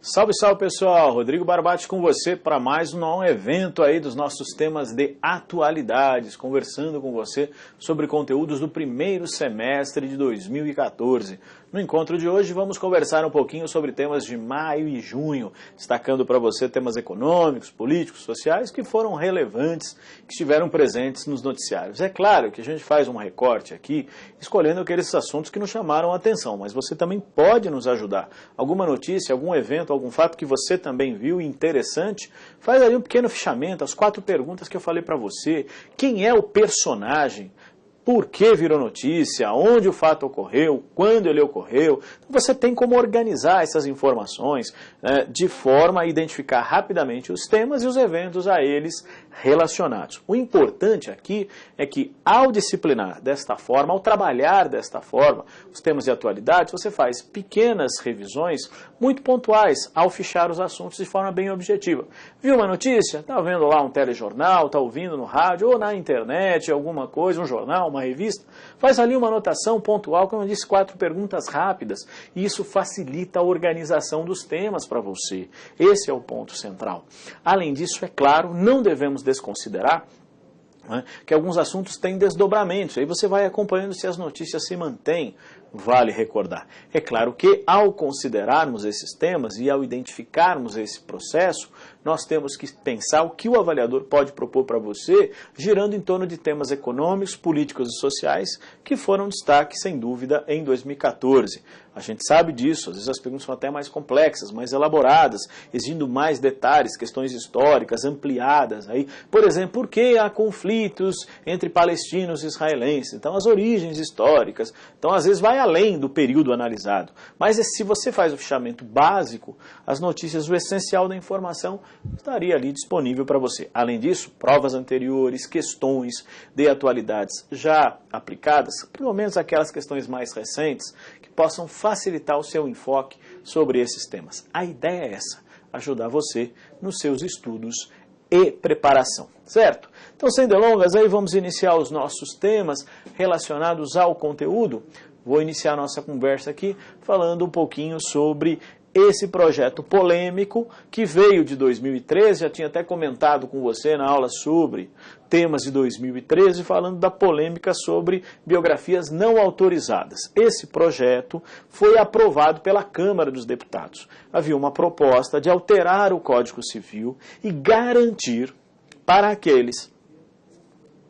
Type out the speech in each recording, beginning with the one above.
Salve, salve pessoal, Rodrigo Barbati com você para mais um evento aí dos nossos temas de atualidades, conversando com você sobre conteúdos do primeiro semestre de 2014. No encontro de hoje vamos conversar um pouquinho sobre temas de maio e junho, destacando para você temas econômicos, políticos, sociais que foram relevantes, que estiveram presentes nos noticiários. É claro que a gente faz um recorte aqui, escolhendo aqueles assuntos que nos chamaram a atenção, mas você também pode nos ajudar. Alguma notícia, algum evento, algum fato que você também viu interessante, faz ali um pequeno fichamento, as 4 perguntas que eu falei para você. Quem é o personagem? Por que virou notícia? Onde o fato ocorreu? Quando ele ocorreu? Então você tem como organizar essas informações de forma a identificar rapidamente os temas e os eventos a eles relacionados. O importante aqui é que ao disciplinar desta forma, ao trabalhar desta forma, os temas de atualidade, você faz pequenas revisões muito pontuais ao fichar os assuntos de forma bem objetiva. Viu uma notícia? Está vendo lá um telejornal, está ouvindo no rádio ou na internet alguma coisa, um jornal, uma revista, faz ali uma anotação pontual, como eu disse, 4 perguntas rápidas, e isso facilita a organização dos temas para você. Esse é o ponto central. Além disso, é claro, não devemos desconsiderar que alguns assuntos têm desdobramentos, aí você vai acompanhando se as notícias se mantêm. Vale recordar. É claro que ao considerarmos esses temas e ao identificarmos esse processo, nós temos que pensar o que o avaliador pode propor para você, girando em torno de temas econômicos, políticos e sociais, que foram destaque, sem dúvida, em 2014. A gente sabe disso, às vezes as perguntas são até mais complexas, mais elaboradas, exigindo mais detalhes, questões históricas ampliadas. Aí, por exemplo, por que há conflitos entre palestinos e israelenses? Então, as origens históricas. Então, às vezes, vai além do período analisado. Mas se você faz o fichamento básico, as notícias, o essencial da informação estaria ali disponível para você. Além disso, provas anteriores, questões de atualidades já aplicadas, pelo menos aquelas questões mais recentes, que possam facilitar o seu enfoque sobre esses temas. A ideia é essa, ajudar você nos seus estudos e preparação, certo? Então, sem delongas, aí vamos iniciar os nossos temas relacionados ao conteúdo. Vou iniciar a nossa conversa aqui falando um pouquinho sobre esse projeto polêmico que veio de 2013, já tinha até comentado com você na aula sobre temas de 2013, falando da polêmica sobre biografias não autorizadas. Esse projeto foi aprovado pela Câmara dos Deputados. Havia uma proposta de alterar o Código Civil e garantir para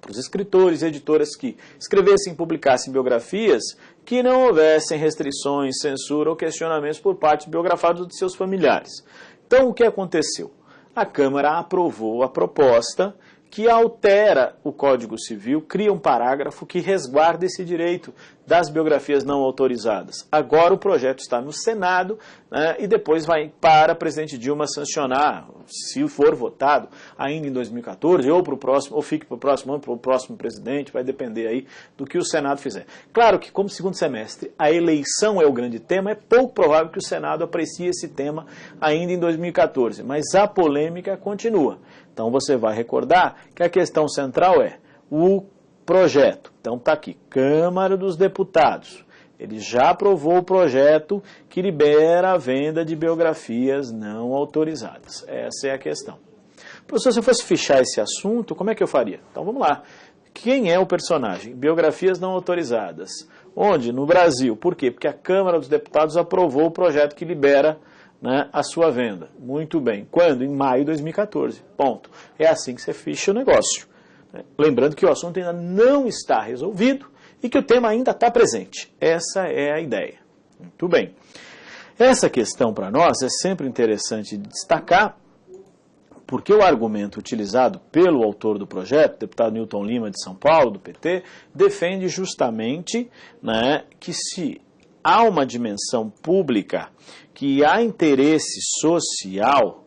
os escritores e editoras que escrevessem e publicassem biografias, que não houvessem restrições, censura ou questionamentos por parte de biografados de seus familiares. Então, o que aconteceu? A Câmara aprovou a proposta que altera o Código Civil, cria um parágrafo que resguarda esse direito das biografias não autorizadas. Agora o projeto está no Senado, né, e depois vai para a presidente Dilma sancionar, se for votado ainda em 2014, ou para o próximo, ou fique para o próximo ano, para o próximo presidente, vai depender aí do que o Senado fizer. Claro que, como segundo semestre, a eleição é o grande tema, é pouco provável que o Senado aprecie esse tema ainda em 2014, mas a polêmica continua. Então você vai recordar que a questão central é o projeto. Então está aqui, Câmara dos Deputados. Ele já aprovou o projeto que libera a venda de biografias não autorizadas. Essa é a questão. Professor, se eu fosse fichar esse assunto, como é que eu faria? Então vamos lá. Quem é o personagem? Biografias não autorizadas. Onde? No Brasil. Por quê? Porque a Câmara dos Deputados aprovou o projeto que libera, né, a sua venda. Muito bem. Quando? Em maio de 2014. Ponto. É assim que você ficha o negócio. Lembrando que o assunto ainda não está resolvido e que o tema ainda está presente. Essa é a ideia. Muito bem. Essa questão para nós é sempre interessante de destacar, porque o argumento utilizado pelo autor do projeto, deputado Newton Lima de São Paulo, do PT, defende justamente, né, que se há uma dimensão pública, que há interesse social,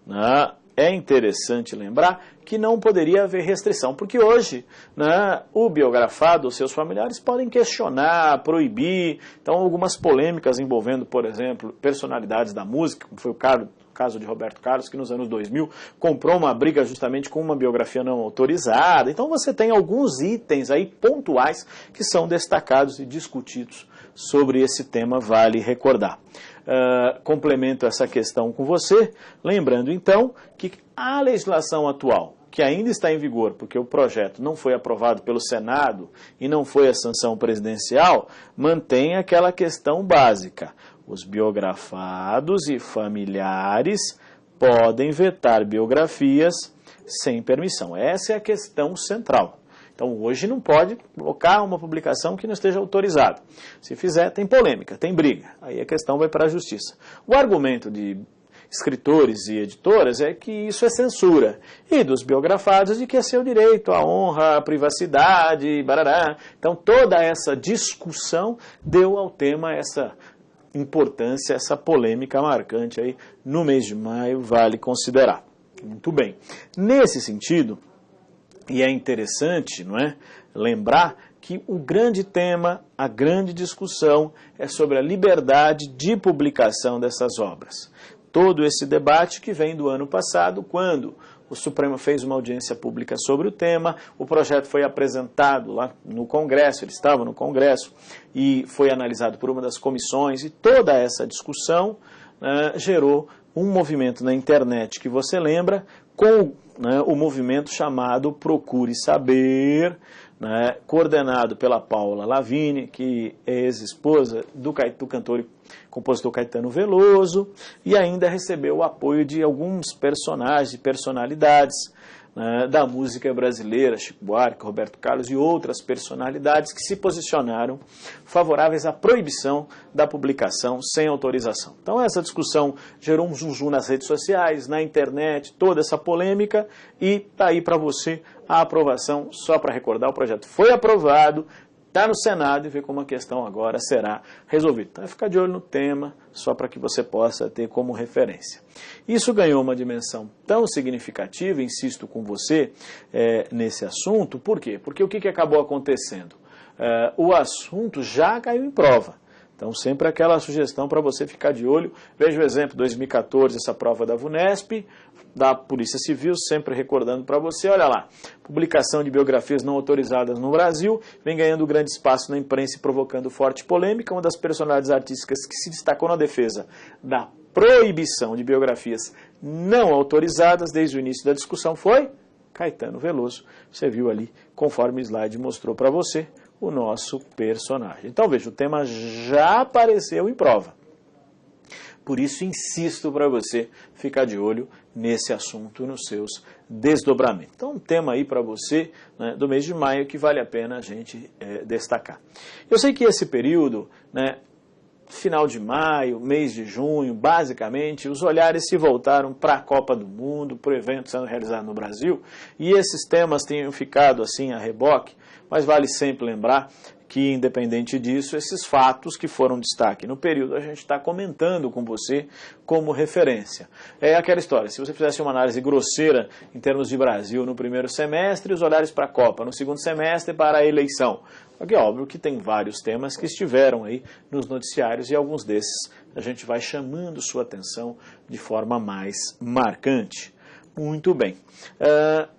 né, é interessante lembrar que não poderia haver restrição, porque hoje, né, o biografado, os seus familiares podem questionar, proibir, então algumas polêmicas envolvendo, por exemplo, personalidades da música, como foi o caso de Roberto Carlos, que nos anos 2000 comprou uma briga justamente com uma biografia não autorizada. Então você tem alguns itens aí pontuais que são destacados e discutidos sobre esse tema, vale recordar. complemento essa questão com você, lembrando então que a legislação atual, que ainda está em vigor, porque o projeto não foi aprovado pelo Senado e não foi a sanção presidencial, mantém aquela questão básica. Os biografados e familiares podem vetar biografias sem permissão. Essa é a questão central. Então, hoje não pode colocar uma publicação que não esteja autorizada. Se fizer, tem polêmica, tem briga. Aí a questão vai para a justiça. O argumento de escritores e editoras é que isso é censura. E dos biografados de que é seu direito à honra, à privacidade, barará. Então, toda essa discussão deu ao tema essa importância, essa polêmica marcante aí no mês de maio, vale considerar. Muito bem. Nesse sentido, e é interessante, não é, lembrar que o grande tema, a grande discussão é sobre a liberdade de publicação dessas obras. Todo esse debate que vem do ano passado, quando o Supremo fez uma audiência pública sobre o tema, o projeto foi apresentado lá no Congresso, ele estava no Congresso, e foi analisado por uma das comissões, e toda essa discussão gerou um movimento na internet que você lembra, com o movimento chamado Procure Saber, coordenado pela Paula Lavigne, que é ex-esposa do cantor e compositor Caetano Veloso, e ainda recebeu o apoio de alguns personagens e personalidades da música brasileira, Chico Buarque, Roberto Carlos e outras personalidades que se posicionaram favoráveis à proibição da publicação sem autorização. Então essa discussão gerou um zum nas redes sociais, na internet, toda essa polêmica, e está aí para você a aprovação. Só para recordar, o projeto foi aprovado, está no Senado, e ver como a questão agora será resolvida. Então, ficar de olho no tema, só para que você possa ter como referência. Isso ganhou uma dimensão tão significativa, insisto com você, nesse assunto. Por quê? Porque o que acabou acontecendo? O assunto já caiu em prova. Então, sempre aquela sugestão para você ficar de olho. Veja o exemplo, 2014, essa prova da VUNESP, da Polícia Civil, sempre recordando para você, olha lá, publicação de biografias não autorizadas no Brasil, vem ganhando grande espaço na imprensa e provocando forte polêmica. Uma das personalidades artísticas que se destacou na defesa da proibição de biografias não autorizadas desde o início da discussão foi Caetano Veloso. Você viu ali, conforme o slide mostrou para você, o nosso personagem. Então veja, o tema já apareceu em prova. Por isso insisto para você ficar de olho nesse assunto, nos seus desdobramentos. Então um tema aí para você, do mês de maio, que vale a pena a gente destacar. Eu sei que esse período, final de maio, mês de junho, basicamente, os olhares se voltaram para a Copa do Mundo, para o evento sendo realizado no Brasil, e esses temas tenham ficado assim a reboque, mas vale sempre lembrar que, independente disso, esses fatos que foram destaque no período, a gente está comentando com você como referência. É aquela história, se você fizesse uma análise grosseira em termos de Brasil no primeiro semestre, os olhares para a Copa, no segundo semestre para a eleição. Porque é óbvio que tem vários temas que estiveram aí nos noticiários, e alguns desses a gente vai chamando sua atenção de forma mais marcante. Muito bem.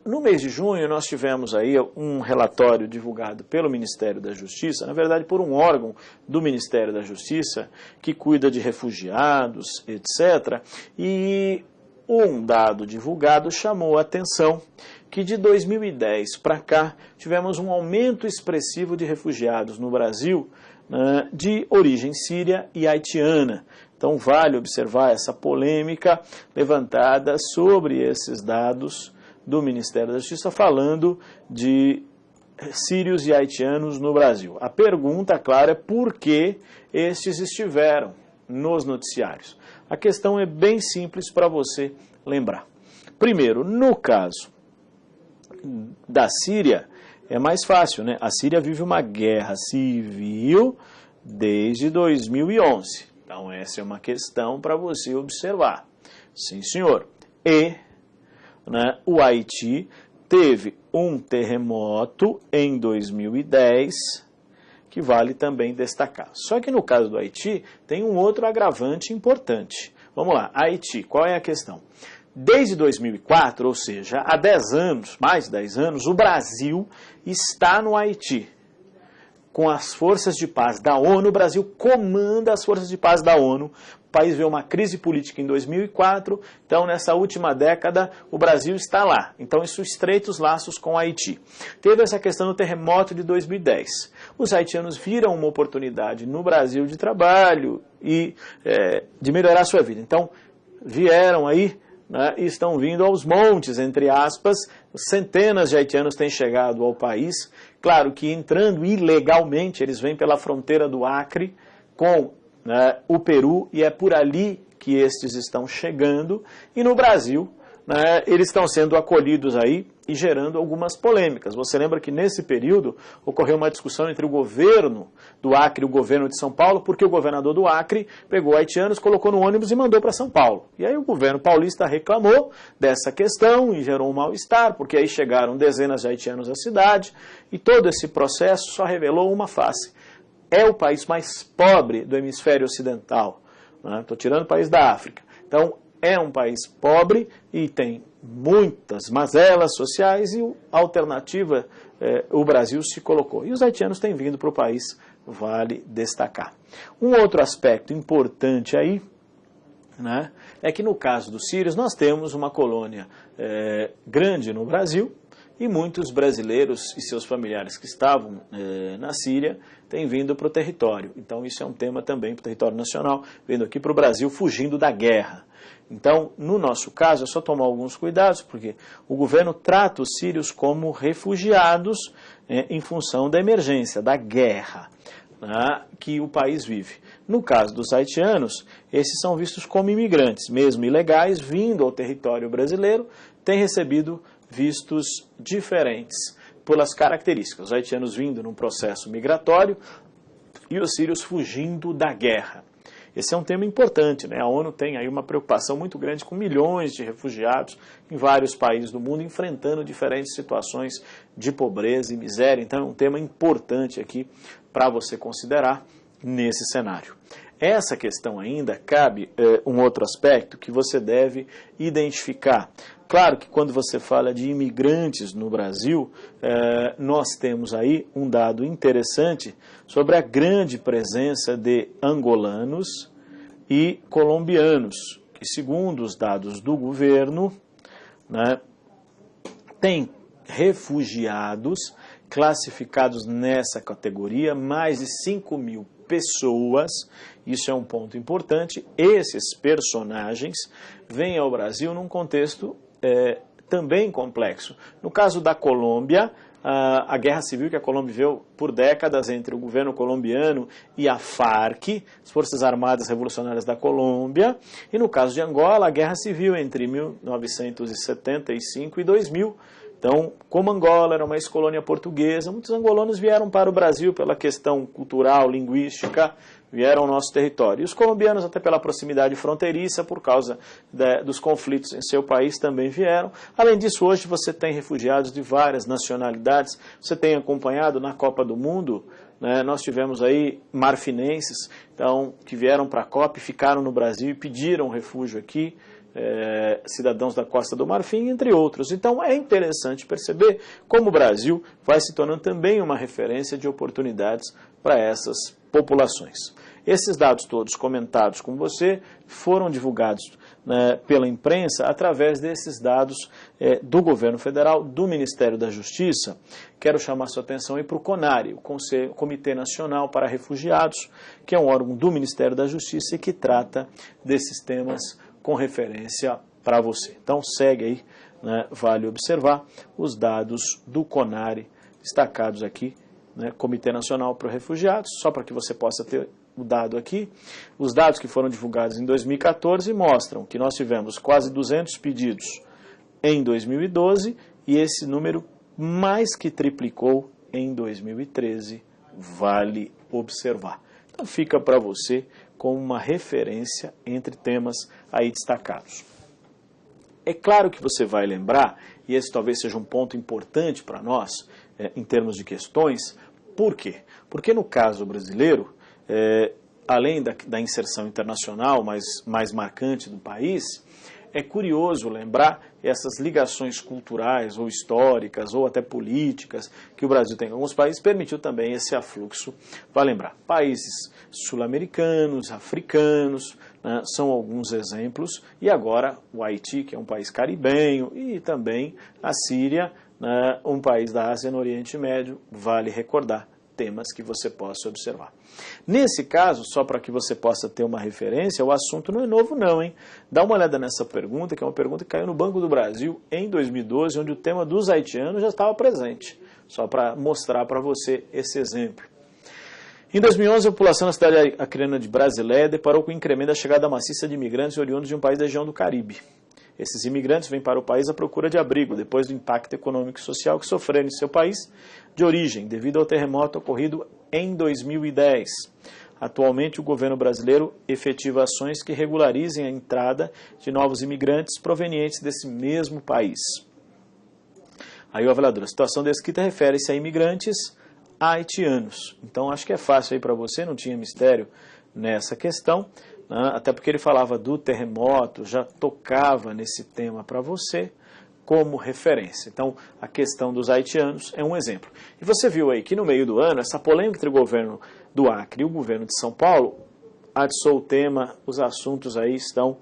No mês de junho nós tivemos aí um relatório divulgado pelo Ministério da Justiça, na verdade por um órgão do Ministério da Justiça que cuida de refugiados, etc. E um dado divulgado chamou a atenção que de 2010 para cá tivemos um aumento expressivo de refugiados no Brasil de origem síria e haitiana. Então vale observar essa polêmica levantada sobre esses dados do Ministério da Justiça falando de sírios e haitianos no Brasil. A pergunta, claro, é por que estes estiveram nos noticiários. A questão é bem simples para você lembrar. Primeiro, no caso da Síria, é mais fácil, né? A Síria vive uma guerra civil desde 2011. Então, essa é uma questão para você observar. Sim, senhor. E o Haiti teve um terremoto em 2010, que vale também destacar. Só que no caso do Haiti, tem um outro agravante importante. Vamos lá, Haiti, qual é a questão? Desde 2004, ou seja, há 10 anos, mais de 10 anos, o Brasil está no Haiti. com as forças de paz da ONU. O Brasil comanda as forças de paz da ONU. O país vê uma crise política em 2004, então nessa última década o Brasil está lá. Então isso estreita os laços com Haiti. Teve essa questão do terremoto de 2010. Os haitianos viram uma oportunidade no Brasil de trabalho e de melhorar a sua vida. Então vieram aí, né, e estão vindo aos montes, entre aspas. Centenas de haitianos têm chegado ao país. Claro que entrando ilegalmente, eles vêm pela fronteira do Acre com, né, o Peru, e é por ali que estes estão chegando. E no Brasil, né, eles estão sendo acolhidos aí e gerando algumas polêmicas. Você lembra que nesse período ocorreu uma discussão entre o governo do Acre e o governo de São Paulo, porque o governador do Acre pegou haitianos, colocou no ônibus e mandou para São Paulo. E aí o governo paulista reclamou dessa questão e gerou um mal-estar, porque aí chegaram dezenas de haitianos à cidade, e todo esse processo só revelou uma face. É o país mais pobre do hemisfério ocidental. Estou tirando o país da África. Então, é um país pobre e tem muitas mazelas sociais, e a alternativa, o Brasil se colocou. E os haitianos têm vindo para o país, vale destacar. Um outro aspecto importante aí, né, é que no caso dos sírios nós temos uma colônia grande no Brasil, e muitos brasileiros e seus familiares que estavam na Síria têm vindo para o território. Então isso é um tema também para o território nacional, vindo aqui para o Brasil, fugindo da guerra. Então, no nosso caso, é só tomar alguns cuidados, porque o governo trata os sírios como refugiados em função da emergência, da guerra, né, que o país vive. No caso dos haitianos, esses são vistos como imigrantes, mesmo ilegais, vindo ao território brasileiro, têm recebido vistos diferentes pelas características. Os haitianos vindo num processo migratório e os sírios fugindo da guerra. Esse é um tema importante, né? A ONU tem aí uma preocupação muito grande com milhões de refugiados em vários países do mundo, enfrentando diferentes situações de pobreza e miséria. Então é um tema importante aqui para você considerar nesse cenário. Essa questão ainda cabe um outro aspecto que você deve identificar. Claro que quando você fala de imigrantes no Brasil, nós temos aí um dado interessante sobre a grande presença de angolanos e colombianos, que segundo os dados do governo, né, tem refugiados classificados nessa categoria, mais de 5 mil pessoas. Isso é um ponto importante. Esses personagens vêm ao Brasil num contexto também complexo. No caso da Colômbia, a guerra civil que a Colômbia viveu por décadas entre o governo colombiano e a FARC, as Forças Armadas Revolucionárias da Colômbia, e no caso de Angola, a guerra civil entre 1975 e 2000. Então, como Angola era uma ex-colônia portuguesa, muitos angolanos vieram para o Brasil pela questão cultural, linguística, vieram ao nosso território. E os colombianos, até pela proximidade fronteiriça, por causa dos conflitos em seu país, também vieram. Além disso, hoje você tem refugiados de várias nacionalidades. Você tem acompanhado na Copa do Mundo, né, nós tivemos aí marfinenses, então, que vieram para a Copa e ficaram no Brasil e pediram refúgio aqui. Cidadãos da Costa do Marfim, entre outros. Então é interessante perceber como o Brasil vai se tornando também uma referência de oportunidades para essas populações. Esses dados todos comentados com você foram divulgados, né, pela imprensa através desses dados do governo federal, do Ministério da Justiça. Quero chamar sua atenção aí para o CONARE, o Comitê Nacional para Refugiados, que é um órgão do Ministério da Justiça e que trata desses temas com referência para você. Então segue aí, né, vale observar os dados do CONARE destacados aqui, né, Comitê Nacional para Refugiados, só para que você possa ter o dado aqui. Os dados que foram divulgados em 2014 mostram que nós tivemos quase 200 pedidos em 2012 e esse número mais que triplicou em 2013, vale observar. Então fica para você como uma referência entre temas aí destacados. É claro que você vai lembrar, e esse talvez seja um ponto importante para nós, em termos de questões, por quê? Porque no caso brasileiro, além da inserção internacional mais marcante do país, é curioso lembrar essas ligações culturais ou históricas ou até políticas que o Brasil tem com alguns países, permitiu também esse afluxo. Vai lembrar, países sul-americanos, africanos, né, são alguns exemplos, e agora o Haiti, que é um país caribenho, e também a Síria, né, um país da Ásia no Oriente Médio, vale recordar temas que você possa observar. Nesse caso, só para que você possa ter uma referência, o assunto não é novo não, hein? Dá uma olhada nessa pergunta, que é uma pergunta que caiu no Banco do Brasil em 2012, onde o tema dos haitianos já estava presente, só para mostrar para você esse exemplo. Em 2011, a população da cidade acreana de Brasileia deparou com o incremento da chegada maciça de imigrantes oriundos de um país da região do Caribe. Esses imigrantes vêm para o país à procura de abrigo, depois do impacto econômico e social que sofreram em seu país de origem, devido ao terremoto ocorrido em 2010. Atualmente, o governo brasileiro efetiva ações que regularizem a entrada de novos imigrantes provenientes desse mesmo país. Aí o avaliador, a situação descrita refere-se a imigrantes haitianos. Então, acho que é fácil aí para você, não tinha mistério nessa questão, né? Até porque ele falava do terremoto, já tocava nesse tema para você como referência. Então, a questão dos haitianos é um exemplo. E você viu aí que no meio do ano, essa polêmica entre o governo do Acre e o governo de São Paulo atiçou o tema, os assuntos aí estão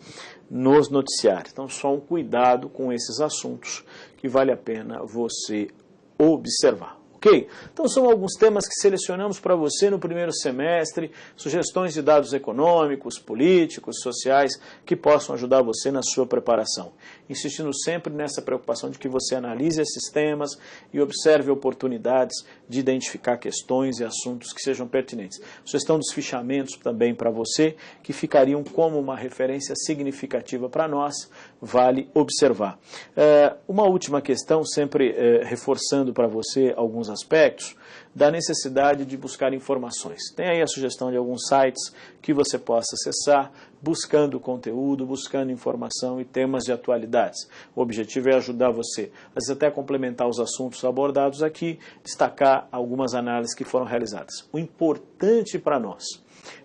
nos noticiários. Então, só um cuidado com esses assuntos que vale a pena você observar. Ok? Então são alguns temas que selecionamos para você no primeiro semestre, sugestões de dados econômicos, políticos, sociais, que possam ajudar você na sua preparação. Insistindo sempre nessa preocupação de que você analise esses temas e observe oportunidades de identificar questões e assuntos que sejam pertinentes. Sugestão dos fichamentos também para você, que ficariam como uma referência significativa para nós, vale observar. Uma última questão, sempre reforçando para você alguns aspectos, da necessidade de buscar informações. Tem aí a sugestão de alguns sites que você possa acessar, buscando conteúdo, buscando informação e temas de atualidades. O objetivo é ajudar você, às vezes até complementar os assuntos abordados aqui, destacar algumas análises que foram realizadas. O importante para nós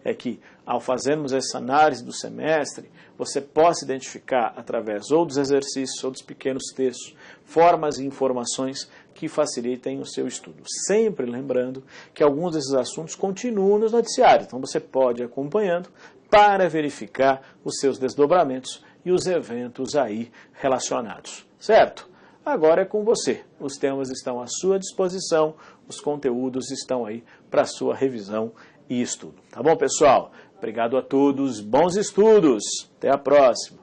é que, ao fazermos essa análise do semestre, você possa identificar, através ou dos exercícios ou dos pequenos textos, formas e informações que facilitem o seu estudo. Sempre lembrando que alguns desses assuntos continuam nos noticiários, então você pode ir acompanhando para verificar os seus desdobramentos e os eventos aí relacionados. Certo? Agora é com você. Os temas estão à sua disposição, os conteúdos estão aí para sua revisão e estudo. Tá bom, pessoal? Obrigado a todos, bons estudos. Até a próxima.